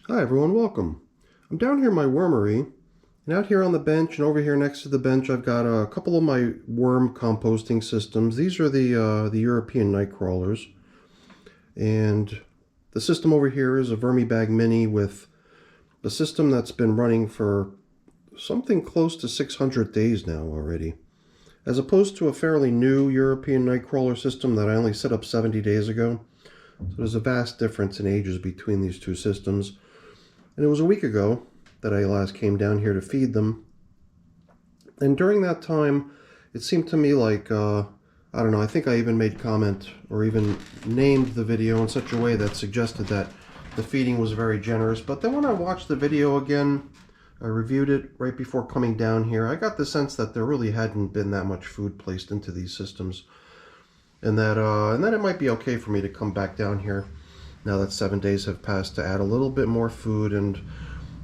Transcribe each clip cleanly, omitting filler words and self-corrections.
Hi everyone, welcome. I'm down here in my wormery, and out here on the bench and over here next to the bench I've got a couple of my worm composting systems. These are the European nightcrawlers, and the system over here is a VERMIBAG Mini with a system that's been running for something close to 600 days now already, as opposed to a fairly new European nightcrawler system that I only set up 70 days ago. So there's a vast difference in ages between these two systems. And it was a week ago that I last came down here to feed them. And during that time, it seemed to me like, I don't know, I think I even made comment or even named the video in such a way that suggested that the feeding was very generous. But then when I watched the video again, I reviewed it right before coming down here, I got the sense that there really hadn't been that much food placed into these systems. And that it might be okay for me to come back down here now that 7 days have passed to add a little bit more food. And,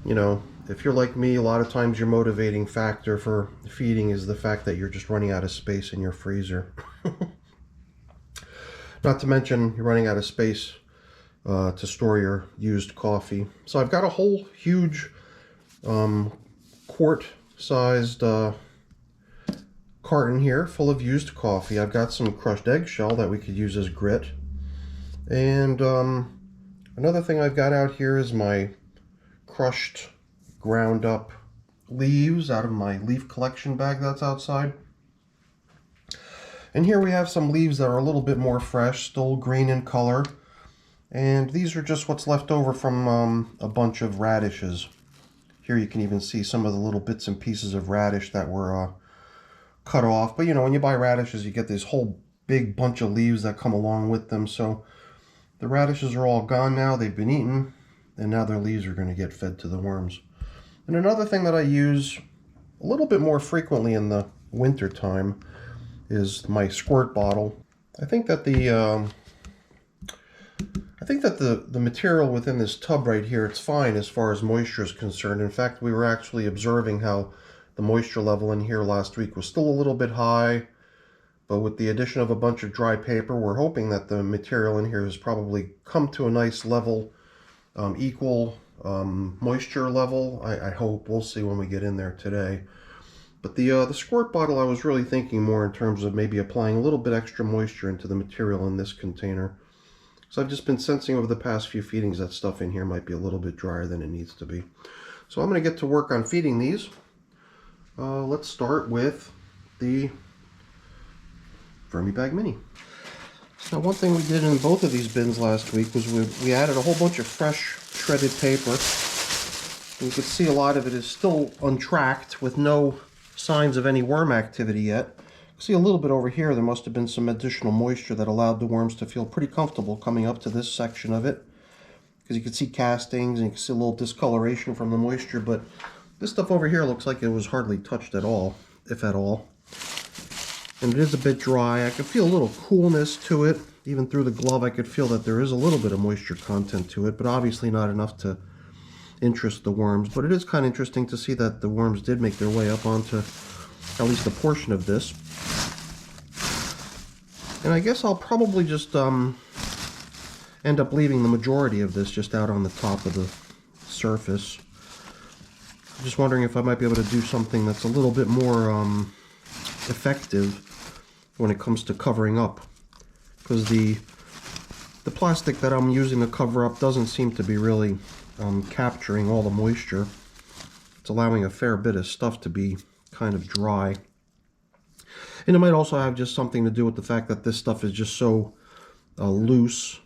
you know, if you're like me, a lot of times your motivating factor for feeding is the fact that you're just running out of space in your freezer. Not to mention you're running out of space to store your used coffee. So I've got a whole huge quart-sized carton here full of used coffee. I've got some crushed eggshell that we could use as grit. And another thing I've got out here is my crushed, ground up leaves out of my leaf collection bag that's outside. And here we have some leaves that are a little bit more fresh, still green in color. And these are just what's left over from a bunch of radishes. Here you can even see some of the little bits and pieces of radish that were cut off. But you know, when you buy radishes, you get this whole big bunch of leaves that come along with them. So the radishes are all gone now, they've been eaten, and now their leaves are going to get fed to the worms. And another thing that I use a little bit more frequently in the winter time is my squirt bottle. I think that the material within this tub right here, it's fine as far as moisture is concerned. In fact, we were actually observing how the moisture level in here last week was still a little bit high. But with the addition of a bunch of dry paper, we're hoping that the material in here has probably come to a nice level, equal moisture level. I hope. We'll see when we get in there today. But the squirt bottle, I was really thinking more in terms of maybe applying a little bit extra moisture into the material in this container. So I've just been sensing over the past few feedings that stuff in here might be a little bit drier than it needs to be. So I'm going to get to work on feeding these. Let's start with the VERMIBAG Mini. Now, one thing we did in both of these bins last week was we added a whole bunch of fresh shredded paper. You can see a lot of it is still untracked with no signs of any worm activity yet. You see a little bit over here, there must have been some additional moisture that allowed the worms to feel pretty comfortable coming up to this section of it. Because you can see castings and you can see a little discoloration from the moisture, but this stuff over here looks like it was hardly touched at all, if at all. And it is a bit dry. I can feel a little coolness to it. Even through the glove, I could feel that there is a little bit of moisture content to it, but obviously not enough to interest the worms. But it is kind of interesting to see that the worms did make their way up onto at least a portion of this. And I guess I'll probably just end up leaving the majority of this just out on the top of the surface. I'm just wondering if I might be able to do something that's a little bit more effective when it comes to covering up, because the plastic that I'm using to cover up doesn't seem to be really capturing all the moisture. It's allowing a fair bit of stuff to be kind of dry. And it might also have just something to do with the fact that this stuff is just so loose,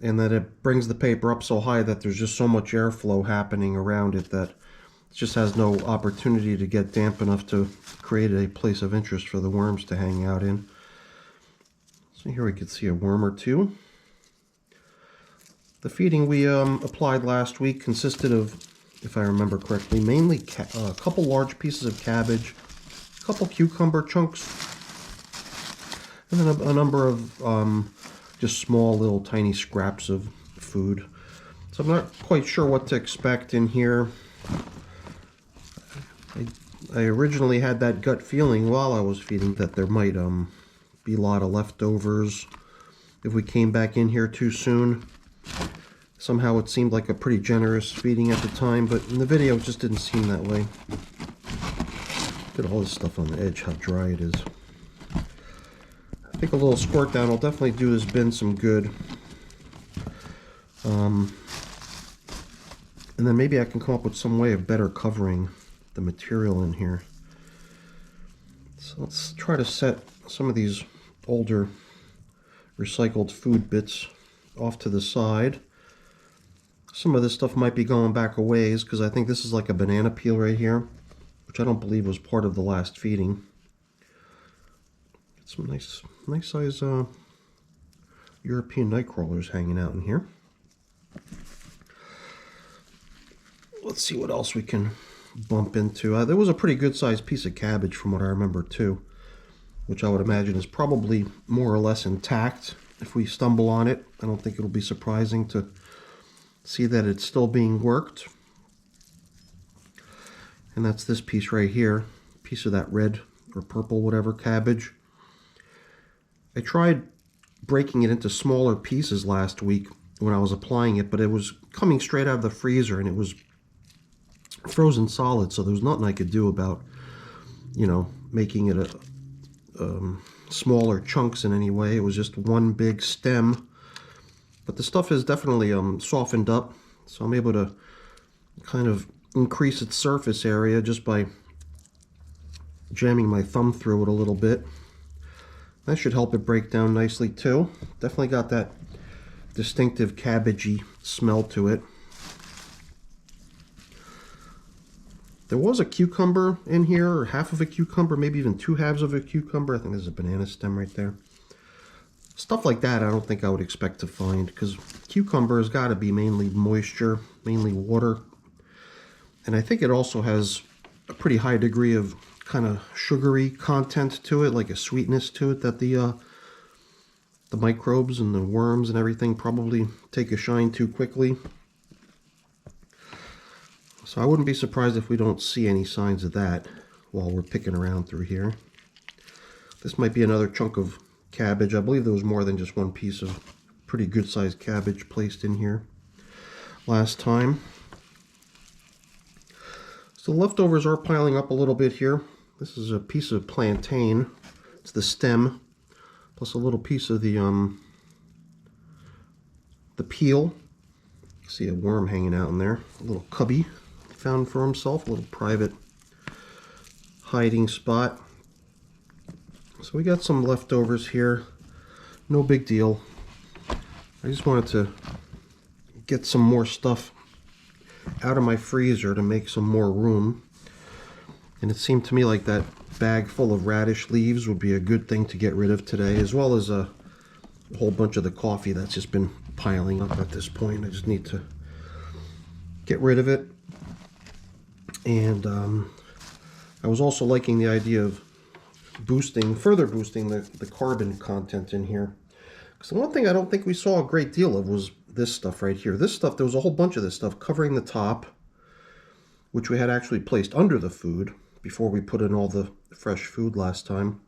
and that it brings the paper up so high that there's just so much airflow happening around it that it just has no opportunity to get damp enough to create a place of interest for the worms to hang out in. So here we can see a worm or two. The feeding we applied last week consisted of, if I remember correctly, mainly a couple large pieces of cabbage, a couple cucumber chunks, and then a number of just small little tiny scraps of food. So I'm not quite sure what to expect in here. I originally had that gut feeling while I was feeding that there might be a lot of leftovers if we came back in here too soon. Somehow it seemed like a pretty generous feeding at the time, but in the video it just didn't seem that way. Look at all this stuff on the edge, how dry it is. I think a little squirt down will definitely do this bin some good. And then maybe I can come up with some way of better covering the material in here. So let's try to set some of these older recycled food bits off to the side. Some of this stuff might be going back a ways because I think this is like a banana peel right here, which I don't believe was part of the last feeding. Get some nice size European nightcrawlers hanging out in here. Let's see what else we can bump into. There was a pretty good sized piece of cabbage from what I remember too, which I would imagine is probably more or less intact. If we stumble on it, I don't think it'll be surprising to see that it's still being worked. And that's this piece right here, piece of that red or purple, whatever, cabbage. I tried breaking it into smaller pieces last week when I was applying it, but it was coming straight out of the freezer and it was frozen solid, so there was nothing I could do about, you know, making it a smaller chunks in any way. It was just one big stem. But the stuff is definitely softened up, so I'm able to kind of increase its surface area just by jamming my thumb through it a little bit. That should help it break down nicely too. Definitely got that distinctive cabbagey smell to it. There was a cucumber in here, or half of a cucumber, maybe even 2 halves of a cucumber. I think there's a banana stem right there. Stuff like that I don't think I would expect to find, because cucumber has got to be mainly moisture, mainly water. And I think it also has a pretty high degree of kind of sugary content to it, like a sweetness to it that the microbes and the worms and everything probably take a shine to quickly. So I wouldn't be surprised if we don't see any signs of that while we're picking around through here. This might be another chunk of cabbage. I believe there was more than just one piece of pretty good sized cabbage placed in here last time. So the leftovers are piling up a little bit here. This is a piece of plantain. It's the stem plus a little piece of the peel. See a worm hanging out in there, a little cubby found for himself, a little private hiding spot. So we got some leftovers here, no big deal. I just wanted to get some more stuff out of my freezer to make some more room. And it seemed to me like that bag full of radish leaves would be a good thing to get rid of today, as well as a whole bunch of the coffee that's just been piling up at this point. I just need to get rid of it. And I was also liking the idea of further boosting the carbon content in here. Because the one thing I don't think we saw a great deal of was this stuff right here. This stuff, there was a whole bunch of this stuff covering the top, which we had actually placed under the food before we put in all the fresh food last time.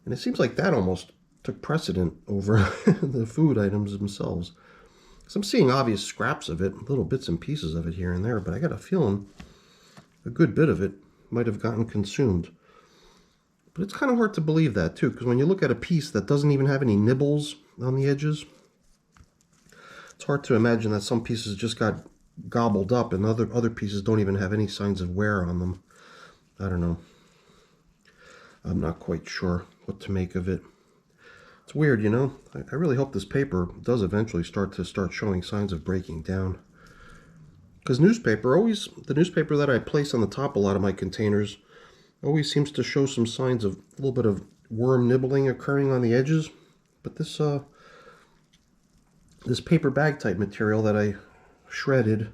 And it seems like that almost took precedent over the food items themselves. So I'm seeing obvious scraps of it, little bits and pieces of it here and there, but I got a feeling a good bit of it might have gotten consumed. But it's kind of hard to believe that too, because when you look at a piece that doesn't even have any nibbles on the edges, it's hard to imagine that some pieces just got gobbled up and other pieces don't even have any signs of wear on them. I don't know. I'm not quite sure what to make of it. It's weird, you know. I really hope this paper does eventually start showing signs of breaking down. Because the newspaper that I place on the top a lot of my containers always seems to show some signs of a little bit of worm nibbling occurring on the edges. But this paper bag type material that I shredded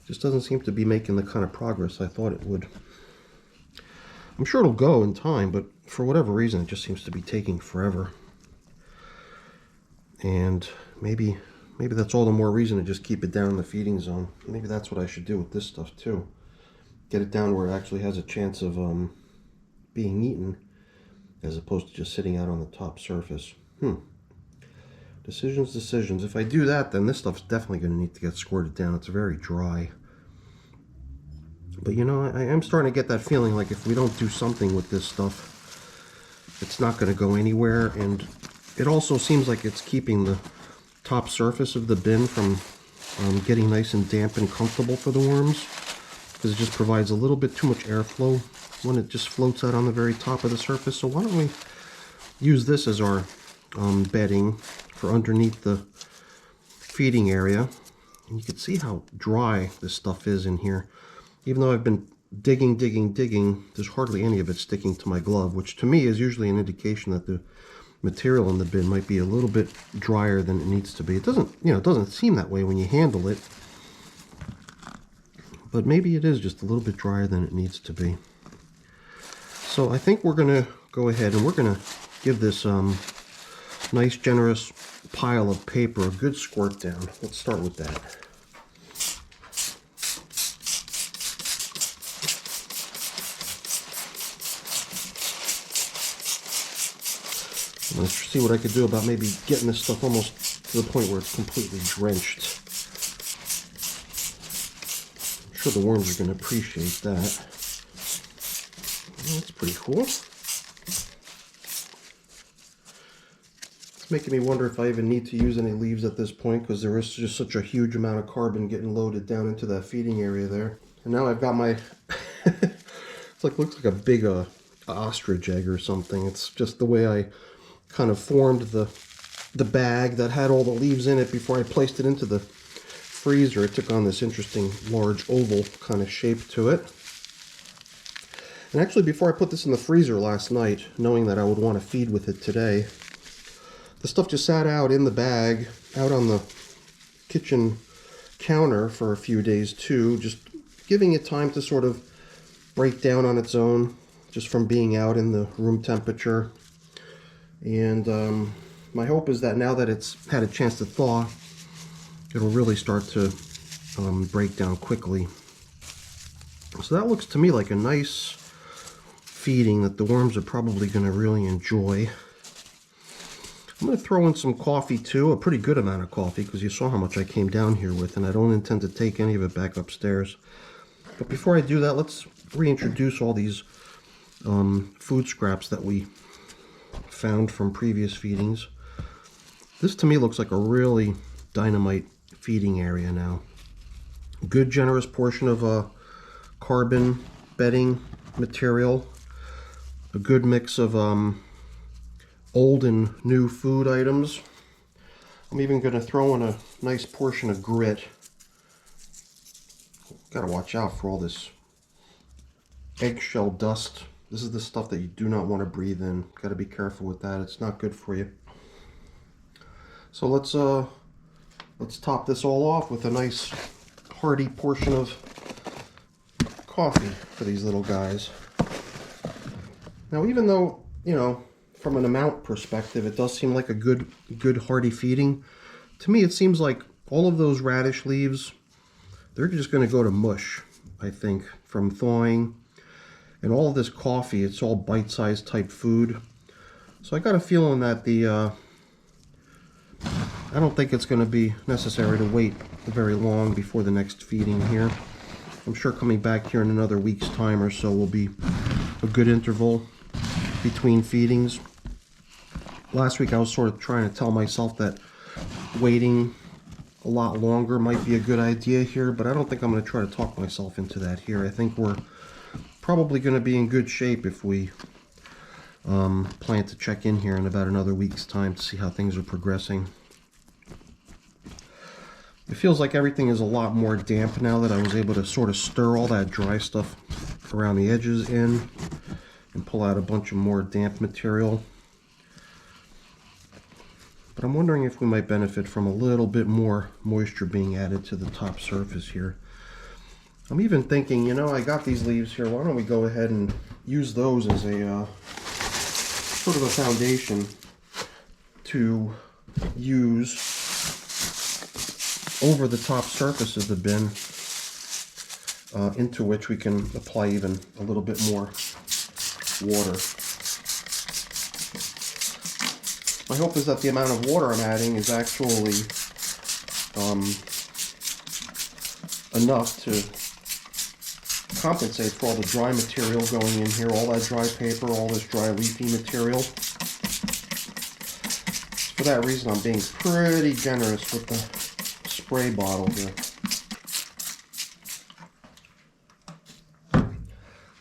just doesn't seem to be making the kind of progress I thought it would. I'm sure it'll go in time, but for whatever reason it just seems to be taking forever. And maybe that's all the more reason to just keep it down in the feeding zone. Maybe that's what I should do with this stuff too. Get it down where it actually has a chance of being eaten, as opposed to just sitting out on the top surface. Decisions. If I do that, then this stuff's definitely going to need to get squirted down. It's very dry. But you know, I am starting to get that feeling like if we don't do something with this stuff, it's not going to go anywhere. And it also seems like it's keeping the top surface of the bin from getting nice and damp and comfortable for the worms, because it just provides a little bit too much airflow when it just floats out on the very top of the surface. So why don't we use this as our bedding for underneath the feeding area. And you can see how dry this stuff is in here. Even though I've been digging, there's hardly any of it sticking to my glove, which to me is usually an indication that the material in the bin might be a little bit drier than it needs to be. It doesn't, you know, it doesn't seem that way when you handle it, but maybe it is just a little bit drier than it needs to be. So I think we're going to go ahead and we're going to give this nice generous pile of paper a good squirt down. Let's start with that. Let's see what I could do about maybe getting this stuff almost to the point where it's completely drenched. I'm sure the worms are going to appreciate that. That's pretty cool. It's making me wonder if I even need to use any leaves at this point, because there is just such a huge amount of carbon getting loaded down into that feeding area there. And now I've got my, it's like, looks like a big ostrich egg or something. It's just the way I kind of formed the bag that had all the leaves in it before I placed it into the freezer. It took on this interesting large oval kind of shape to it. And actually, before I put this in the freezer last night, knowing that I would want to feed with it today, the stuff just sat out in the bag, out on the kitchen counter for a few days too, just giving it time to sort of break down on its own, just from being out in the room temperature. And my hope is that now that it's had a chance to thaw, it'll really start to break down quickly. So that looks to me like a nice feeding that the worms are probably going to really enjoy. I'm going to throw in some coffee too, a pretty good amount of coffee, because you saw how much I came down here with, and I don't intend to take any of it back upstairs. But before I do that, let's reintroduce all these food scraps that we found from previous feedings. This to me looks like a really dynamite feeding area now. Good generous portion of carbon bedding material, a good mix of old and new food items. I'm even going to throw in a nice portion of grit. Gotta watch out for all this eggshell dust. This is the stuff that you do not want to breathe in. Got to be careful with that. It's not good for you. So let's top this all off with a nice hearty portion of coffee for these little guys. Now, even though, you know, from an amount perspective, it does seem like a good hearty feeding, to me it seems like all of those radish leaves, they're just going to go to mush, I think, from thawing. And all of this coffee, it's all bite-sized type food. So I got a feeling that I don't think it's going to be necessary to wait very long before the next feeding here. I'm sure coming back here in another week's time or so will be a good interval between feedings. Last week I was sort of trying to tell myself that waiting a lot longer might be a good idea here, but I don't think I'm going to try to talk myself into that here. I think we're probably going to be in good shape if we plan to check in here in about another week's time to see how things are progressing. It feels like everything is a lot more damp now that I was able to sort of stir all that dry stuff around the edges in and pull out a bunch of more damp material. But I'm wondering if we might benefit from a little bit more moisture being added to the top surface here. I'm even thinking, you know, I got these leaves here, why don't we go ahead and use those as a sort of a foundation to use over the top surface of the bin, into which we can apply even a little bit more water. My hope is that the amount of water I'm adding is actually enough to compensate for all the dry material going in here, all that dry paper, all this dry leafy material. For that reason, I'm being pretty generous with the spray bottle here.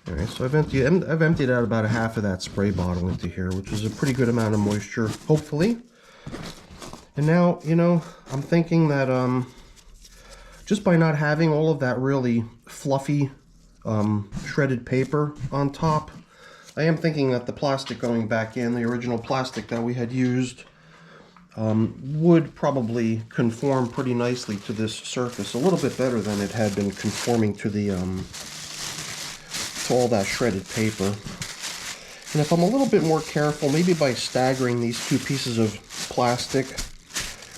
Alright, so I've emptied out about a half of that spray bottle into here, which is a pretty good amount of moisture, hopefully. And now, you know, I'm thinking that just by not having all of that really fluffy shredded paper on top, I am thinking that the plastic going back in, the original plastic that we had used, would probably conform pretty nicely to this surface, a little bit better than it had been conforming to the to all that shredded paper. And if I'm a little bit more careful, maybe by staggering these two pieces of plastic,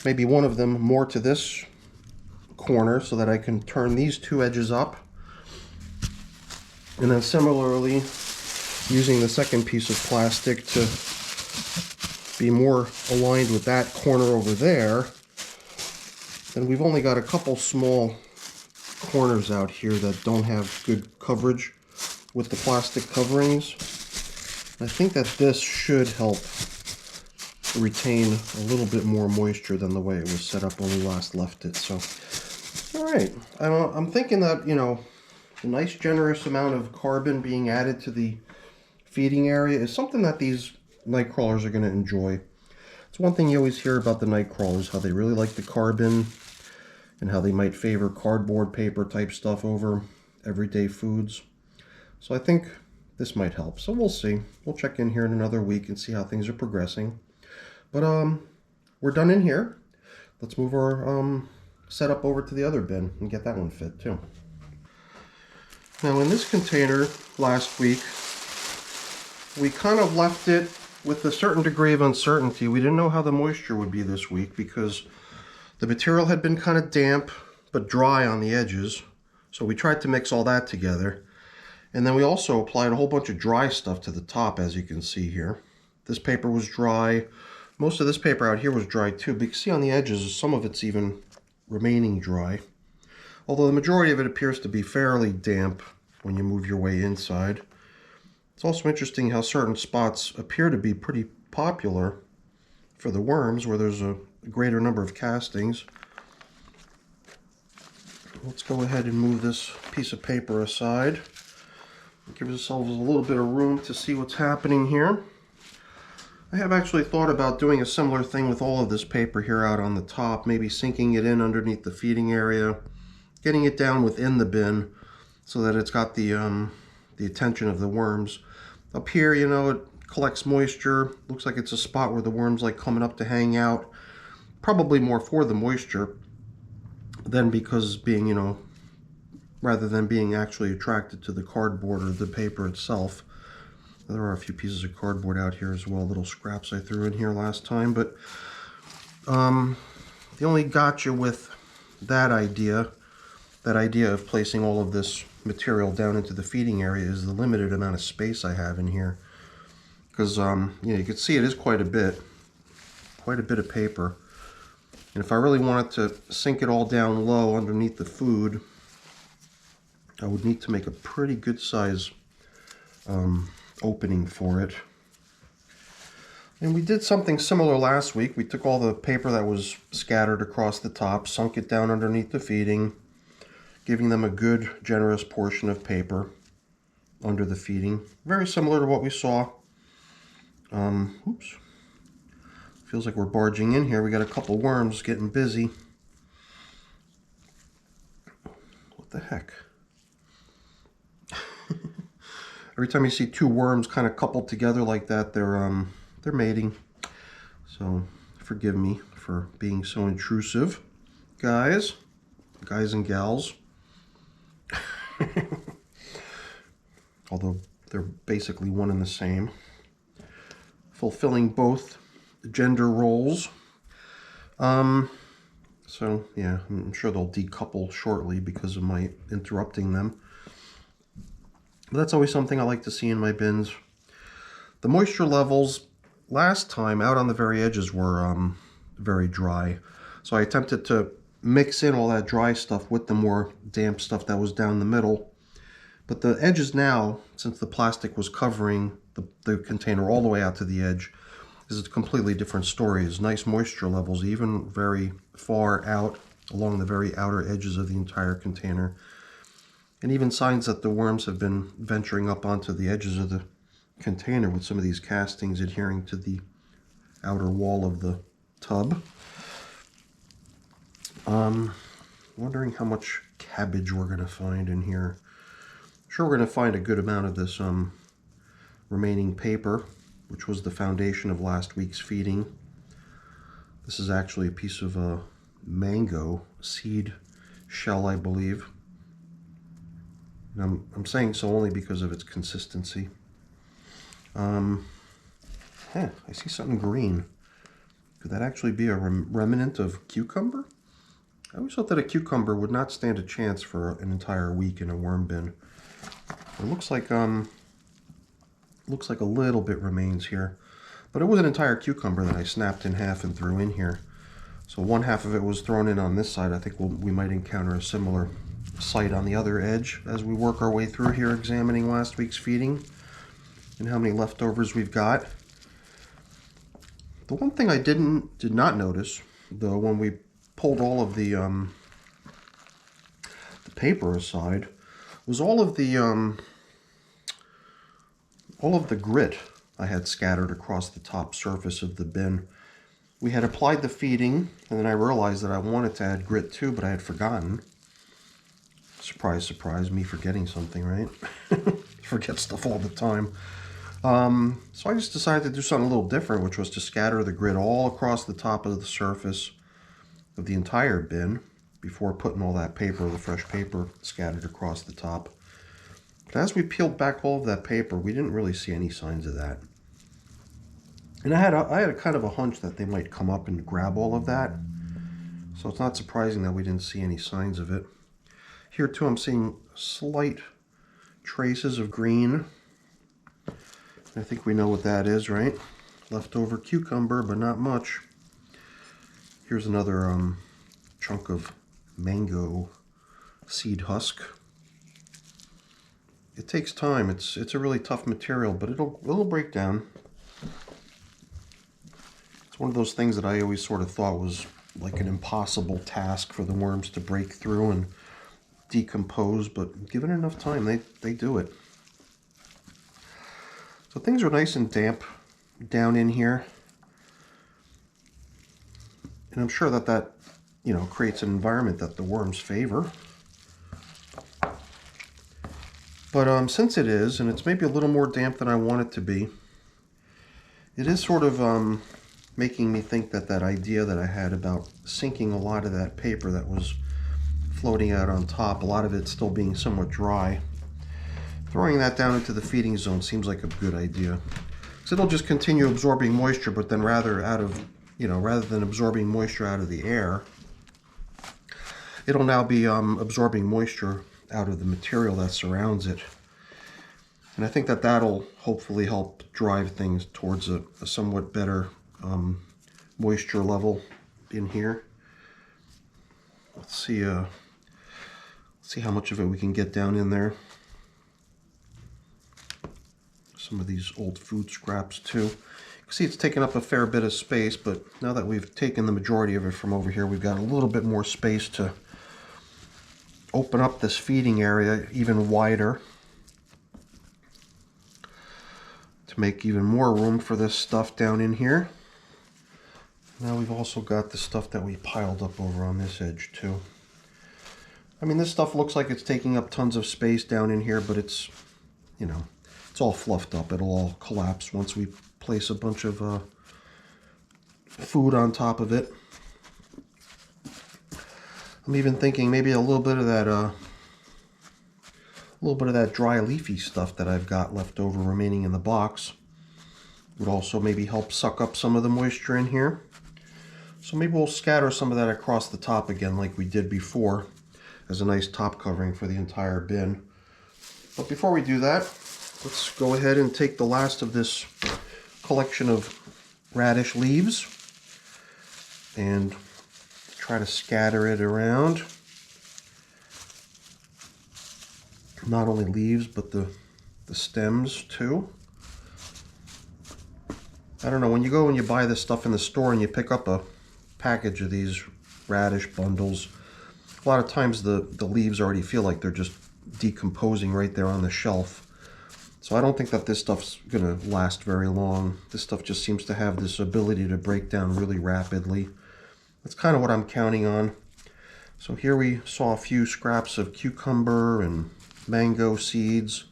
maybe one of them more to this corner so that I can turn these two edges up, and then similarly using the second piece of plastic to be more aligned with that corner over there, then we've only got a couple small corners out here that don't have good coverage with the plastic coverings. I think that this should help retain a little bit more moisture than the way it was set up when we last left it. So, all right, I'm thinking that, you know, a nice generous amount of carbon being added to the feeding area is something that these night crawlers are going to enjoy. It's one thing you always hear about the night crawlers, how they really like the carbon and how they might favor cardboard paper type stuff over everyday foods. So I think this might help. So we'll see. We'll check in here in another week and see how things are progressing. But we're done in here. Let's move our setup over to the other bin and get that one fit too. Now in this container last week, we kind of left it with a certain degree of uncertainty. We didn't know how the moisture would be this week because the material had been kind of damp but dry on the edges. So we tried to mix all that together. And then we also applied a whole bunch of dry stuff to the top, as you can see here. This paper was dry. Most of this paper out here was dry too, but you can see on the edges, some of it's even remaining dry. Although the majority of it appears to be fairly damp when you move your way inside. It's also interesting how certain spots appear to be pretty popular for the worms, where there's a greater number of castings. Let's go ahead and move this piece of paper aside. Give ourselves a little bit of room to see what's happening here. I have actually thought about doing a similar thing with all of this paper here out on the top, maybe sinking it in underneath the feeding area, getting it down within the bin so that it's got the attention of the worms. Up here, you know, it collects moisture. Looks like it's a spot where the worms like coming up to hang out. Probably more for the moisture than because being, you know, rather than being actually attracted to the cardboard or the paper itself. There are a few pieces of cardboard out here as well, little scraps I threw in here last time, but the only gotcha with that idea of placing all of this material down into the feeding area is the limited amount of space I have in here. Because, you know, you can see it is quite a bit of paper. And if I really wanted to sink it all down low underneath the food, I would need to make a pretty good size opening for it. And we did something similar last week. We took all the paper that was scattered across the top, sunk it down underneath the feeding, giving them a good generous portion of paper under the feeding. Very similar to what we saw. Oops. Feels like we're barging in here. We got a couple worms getting busy. What the heck? Every time you see two worms kind of coupled together like that, they're mating. So forgive me for being so intrusive, guys and gals. Although they're basically one and the same, fulfilling both gender roles. So yeah, I'm sure they'll decouple shortly because of my interrupting them. But that's always something I like to see in my bins. The moisture levels last time out on the very edges were very dry. So I attempted to mix in all that dry stuff with the more damp stuff that was down the middle. But the edges now, since the plastic was covering the container all the way out to the edge, this is a completely different story. There's nice moisture levels, even very far out along the very outer edges of the entire container. And even signs that the worms have been venturing up onto the edges of the container with some of these castings adhering to the outer wall of the tub. Wondering how much cabbage we're going to find in here. I'm sure we're going to find a good amount of this remaining paper, which was the foundation of last week's feeding. This is actually a piece of mango seed shell, I believe. And I'm saying so only because of its consistency. I see something green. Could that actually be a remnant of cucumber? I always thought that a cucumber would not stand a chance for an entire week in a worm bin. It looks like a little bit remains here, but it was an entire cucumber that I snapped in half and threw in here. So one half of it was thrown in on this side. I think we might encounter a similar sight on the other edge as we work our way through here, examining last week's feeding and how many leftovers we've got. The one thing I did not notice, though, when we pulled all of the paper aside, was all of the grit I had scattered across the top surface of the bin. We had applied the feeding, and then I realized that I wanted to add grit too, but I had forgotten. Surprise, surprise, me forgetting something, right? Forget stuff all the time. So I just decided to do something a little different, which was to scatter the grit all across the top of the surface of the entire bin before putting all that paper, the fresh paper, scattered across the top. But as we peeled back all of that paper, we didn't really see any signs of that. And I had a kind of a hunch that they might come up and grab all of that. So it's not surprising that we didn't see any signs of it. Here too, I'm seeing slight traces of green. I think we know what that is, right? Leftover cucumber, but not much. Here's another chunk of mango seed husk. It takes time. It's a really tough material, but it'll break down. It's one of those things that I always sort of thought was like an impossible task for the worms to break through and decompose, but given enough time, they do it. So things are nice and damp down in here. And I'm sure that creates an environment that the worms favor. But since it is, and it's maybe a little more damp than I want it to be, it is sort of making me think that idea that I had about sinking a lot of that paper that was floating out on top, a lot of it still being somewhat dry, throwing that down into the feeding zone seems like a good idea. Because it'll just continue absorbing moisture, but then rather than absorbing moisture out of the air, it'll now be absorbing moisture out of the material that surrounds it. And I think that that'll hopefully help drive things towards a somewhat better moisture level in here. Let's see how much of it we can get down in there. Some of these old food scraps too. You can see it's taken up a fair bit of space, but now that we've taken the majority of it from over here, we've got a little bit more space to open up this feeding area even wider to make even more room for this stuff down in here. Now we've also got the stuff that we piled up over on this edge too. I mean, this stuff looks like it's taking up tons of space down in here, but it's, it's all fluffed up. It'll all collapse once we place a bunch of food on top of it. I'm even thinking maybe a little bit of that dry leafy stuff that I've got left over remaining in the box would also maybe help suck up some of the moisture in here. So maybe we'll scatter some of that across the top again like we did before as a nice top covering for the entire bin. But before we do that, let's go ahead and take the last of this collection of radish leaves and try to scatter it around. Not only leaves, but the stems too. I don't know, when you go and you buy this stuff in the store and you pick up a package of these radish bundles, a lot of times the leaves already feel like they're just decomposing right there on the shelf. So I don't think that this stuff's gonna last very long. This stuff just seems to have this ability to break down really rapidly. That's kind of what I'm counting on. So here we saw a few scraps of cucumber and mango seeds,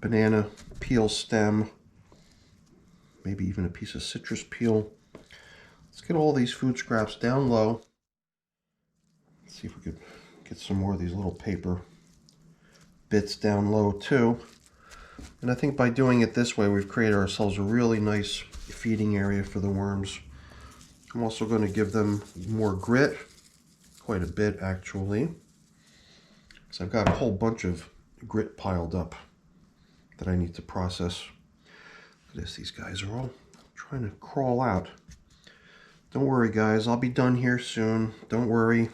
banana peel stem, maybe even a piece of citrus peel. Let's get all these food scraps down low. Let's see if we could get some more of these little paper bits down low too. And I think by doing it this way, we've created ourselves a really nice feeding area for the worms. I'm also going to give them more grit, quite a bit actually. So I've got a whole bunch of grit piled up that I need to process. Look at this, these guys are all trying to crawl out. Don't worry guys, I'll be done here soon. Don't worry.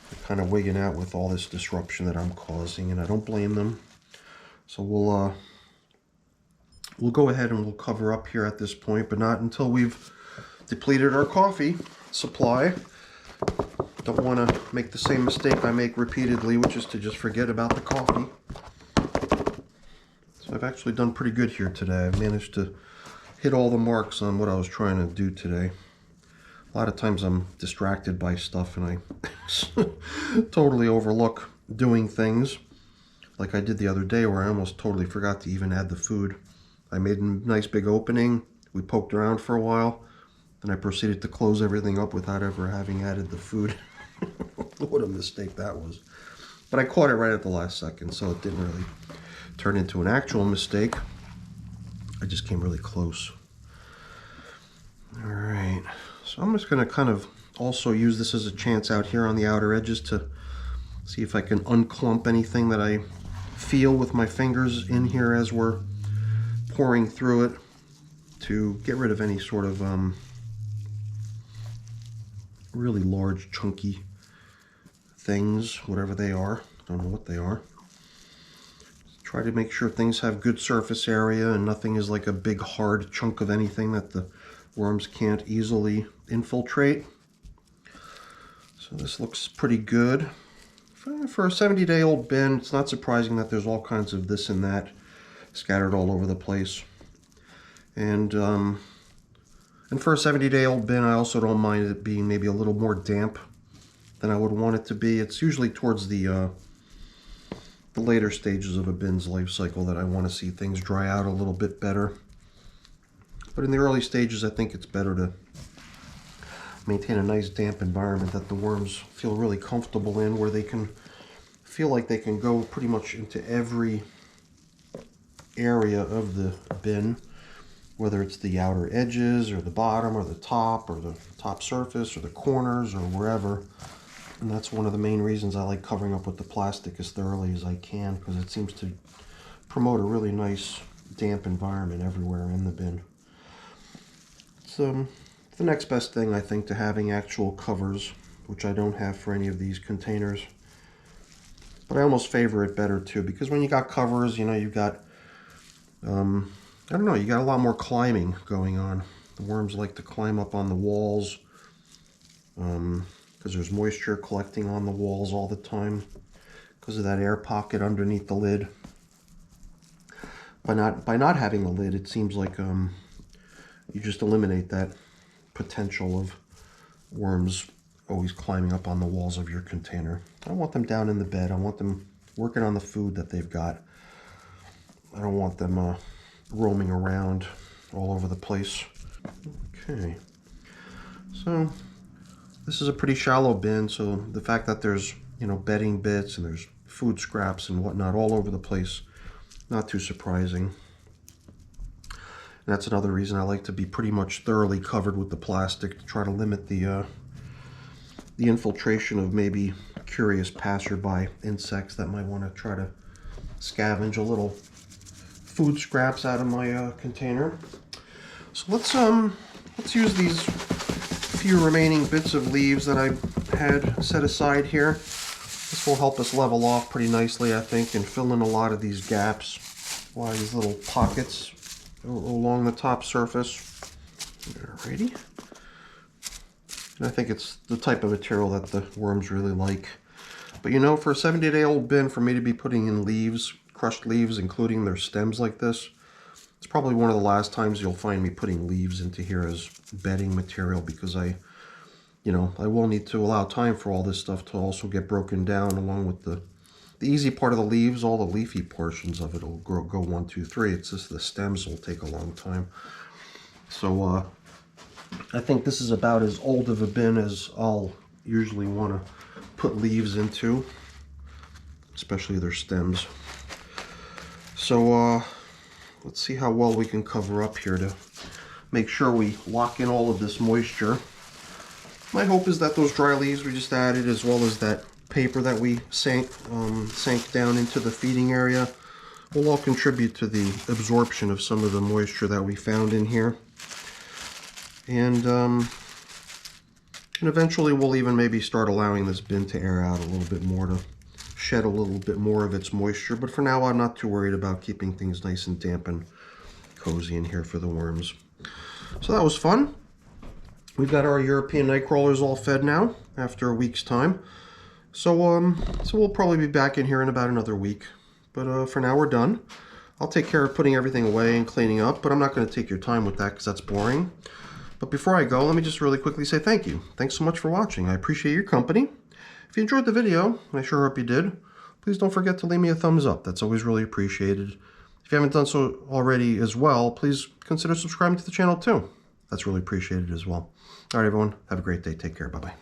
They're kind of wigging out with all this disruption that I'm causing, and I don't blame them. So we'll go ahead and we'll cover up here at this point, but not until we've depleted our coffee supply. Don't want to make the same mistake I make repeatedly, which is to just forget about the coffee. So I've actually done pretty good here today. I've managed to hit all the marks on what I was trying to do today. A lot of times I'm distracted by stuff and I totally overlook doing things. Like I did the other day where I almost totally forgot to even add the food. I made a nice big opening. We poked around for a while. Then I proceeded to close everything up without ever having added the food. What a mistake that was. But I caught it right at the last second, so it didn't really turn into an actual mistake. I just came really close. All right, so I'm just gonna kind of also use this as a chance out here on the outer edges to see if I can unclump anything that I feel with my fingers in here as we're pouring through it, to get rid of any sort of really large chunky things, whatever they are. Don't know what they are. Try to make sure things have good surface area and nothing is like a big hard chunk of anything that the worms can't easily infiltrate. So this looks pretty good. For a 70-day-old bin, it's not surprising that there's all kinds of this and that scattered all over the place. And for a 70-day-old bin, I also don't mind it being maybe a little more damp than I would want it to be. It's usually towards the later stages of a bin's life cycle that I want to see things dry out a little bit better. But in the early stages, I think it's better to maintain a nice damp environment that the worms feel really comfortable in, where they can feel like they can go pretty much into every area of the bin, whether it's the outer edges or the bottom or the top surface or the corners or wherever. And that's one of the main reasons I like covering up with the plastic as thoroughly as I can, because it seems to promote a really nice damp environment everywhere in the bin. It's the next best thing, I think, to having actual covers, which I don't have for any of these containers. But I almost favor it better too, because when you got covers, you know, you've got, I don't know, you got a lot more climbing going on. The worms like to climb up on the walls, because there's moisture collecting on the walls all the time because of that air pocket underneath the lid. By not having a lid, it seems like you just eliminate that potential of worms always climbing up on the walls of your container. I want them down in the bed. I want them working on the food that they've got. I don't want them roaming around all over the place. Okay, so this is a pretty shallow bin, so the fact that there's, you know, bedding bits and there's food scraps and whatnot all over the place, not too surprising. And that's another reason I like to be pretty much thoroughly covered with the plastic, to try to limit the infiltration of maybe curious passerby insects that might want to try to scavenge a little food scraps out of my container. So let's use these few remaining bits of leaves that I had set aside here. This will help us level off pretty nicely, I think, and fill in a lot of these gaps, a lot of these little pockets along the top surface. Alrighty. And I think it's the type of material that the worms really like. But you know, for a 70-day-old bin, for me to be putting in leaves, crushed leaves, including their stems like this, it's probably one of the last times you'll find me putting leaves into here as bedding material, because I will need to allow time for all this stuff to also get broken down, along with the easy part of the leaves. All the leafy portions of it will go 1, 2, 3. It's just the stems will take a long time. So I think this is about as old of a bin as I'll usually want to put leaves into, especially their stems. So let's see how well we can cover up here to make sure we lock in all of this moisture. My hope is that those dry leaves we just added, as well as that paper that we sank down into the feeding area, will all contribute to the absorption of some of the moisture that we found in here. And eventually we'll even maybe start allowing this bin to air out a little bit more, to shed a little bit more of its moisture. But for now, I'm not too worried about keeping things nice and damp and cozy in here for the worms. So that was fun. We've got our European nightcrawlers all fed now after a week's time. So we'll probably be back in here in about another week. But for now, we're done. I'll take care of putting everything away and cleaning up, but I'm not going to take your time with that because that's boring. But before I go, let me just really quickly say thank you. Thanks so much for watching. I appreciate your company. If you enjoyed the video, and I sure hope you did, please don't forget to leave me a thumbs up. That's always really appreciated. If you haven't done so already as well, please consider subscribing to the channel too. That's really appreciated as well. All right, everyone. Have a great day. Take care. Bye-bye.